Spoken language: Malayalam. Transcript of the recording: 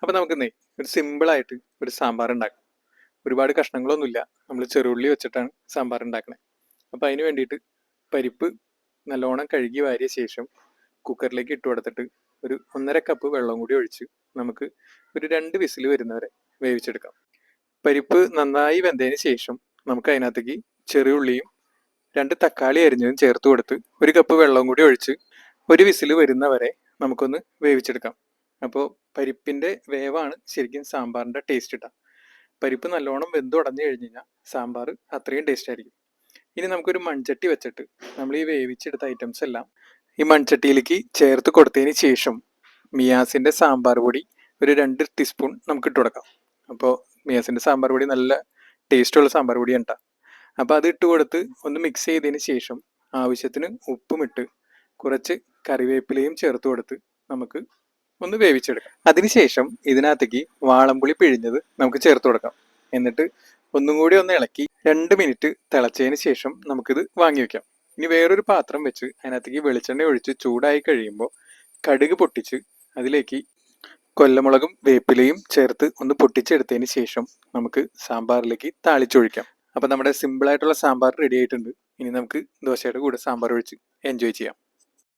അപ്പോൾ നമുക്കിന്നേ ഒരു സിമ്പിളായിട്ട് ഒരു സാമ്പാർ ഉണ്ടാക്കാം. ഒരുപാട് കഷ്ണങ്ങളൊന്നുമില്ല. നമ്മൾ ചെറുള്ളി വെച്ചിട്ടാണ് സാമ്പാർ ഉണ്ടാക്കുന്നത്. അപ്പോൾ അതിന് വേണ്ടിയിട്ട് പരിപ്പ് നല്ലോണം കഴുകി വാരിയ ശേഷം കുക്കറിലേക്ക് ഇട്ട് കൊടുത്തിട്ട് ഒരു 1.5 കപ്പ് വെള്ളം കൂടി ഒഴിച്ച് നമുക്ക് ഒരു 2 വിസിൽ വരുന്നവരെ വേവിച്ചെടുക്കാം. പരിപ്പ് നന്നായി വെന്തതിന് ശേഷം നമുക്ക് അതിനകത്തേക്ക് ചെറിയ ഉള്ളിയും 2 തക്കാളി അരിഞ്ഞതും ചേർത്ത് കൊടുത്ത് 1 കപ്പ് വെള്ളം കൂടി ഒഴിച്ച് ഒരു വിസിൽ വരുന്നവരെ നമുക്കൊന്ന് വേവിച്ചെടുക്കാം. അപ്പോൾ പരിപ്പിൻ്റെ വേവാണ് ശരിക്കും സാമ്പാറിൻ്റെ ടേസ്റ്റ് ഇട്ടാൽ. പരിപ്പ് നല്ലോണം വെന്തുടഞ്ഞു കഴിഞ്ഞ് കഴിഞ്ഞാൽ സാമ്പാർ അത്രയും ടേസ്റ്റ് ആയിരിക്കും. ഇനി നമുക്കൊരു മൺചട്ടി വെച്ചിട്ട് നമ്മൾ ഈ വേവിച്ചെടുത്ത ഐറ്റംസ് എല്ലാം ഈ മൺചട്ടിയിലേക്ക് ചേർത്ത് കൊടുത്തതിന് ശേഷം മിയാസിൻ്റെ സാമ്പാർ പൊടി ഒരു 2 ടീസ്പൂൺ നമുക്ക് ഇട്ട് കൊടുക്കാം. അപ്പോൾ മിയാസിൻ്റെ സാമ്പാർ പൊടി നല്ല ടേസ്റ്റുള്ള സാമ്പാർ പൊടിയാണ് കേട്ടോ. അപ്പോൾ അത് ഇട്ട് കൊടുത്ത് ഒന്ന് മിക്സ് ചെയ്തതിന് ശേഷം ആവശ്യത്തിന് ഉപ്പും ഇട്ട് കുറച്ച് കറിവേപ്പിലയും ചേർത്ത് കൊടുത്ത് നമുക്ക് ഒന്ന് വേവിച്ചെടുക്കാം. അതിനുശേഷം ഇതിനകത്തേക്ക് വാളംപുളി പിഴിഞ്ഞത് നമുക്ക് ചേർത്ത് കൊടുക്കാം. എന്നിട്ട് ഒന്നും കൂടി ഒന്ന് ഇളക്കി 2 മിനിറ്റ് തിളച്ചതിന് ശേഷം നമുക്കിത് വാങ്ങി വെക്കാം. ഇനി വേറൊരു പാത്രം വെച്ച് അതിനകത്തേക്ക് വെളിച്ചെണ്ണ ഒഴിച്ച് ചൂടായി കഴിയുമ്പോൾ കടുക് പൊട്ടിച്ച് അതിലേക്ക് കൊല്ലമുളകും വേപ്പിലയും ചേർത്ത് ഒന്ന് പൊട്ടിച്ചെടുത്തതിന് ശേഷം നമുക്ക് സാമ്പാറിലേക്ക് താളിച്ചൊഴിക്കാം. അപ്പോൾ നമ്മുടെ സിമ്പിളായിട്ടുള്ള സാമ്പാർ റെഡി ആയിട്ടുണ്ട്. ഇനി നമുക്ക് ദോശയുടെ കൂടെ സാമ്പാർ ഒഴിച്ച് എൻജോയ് ചെയ്യാം.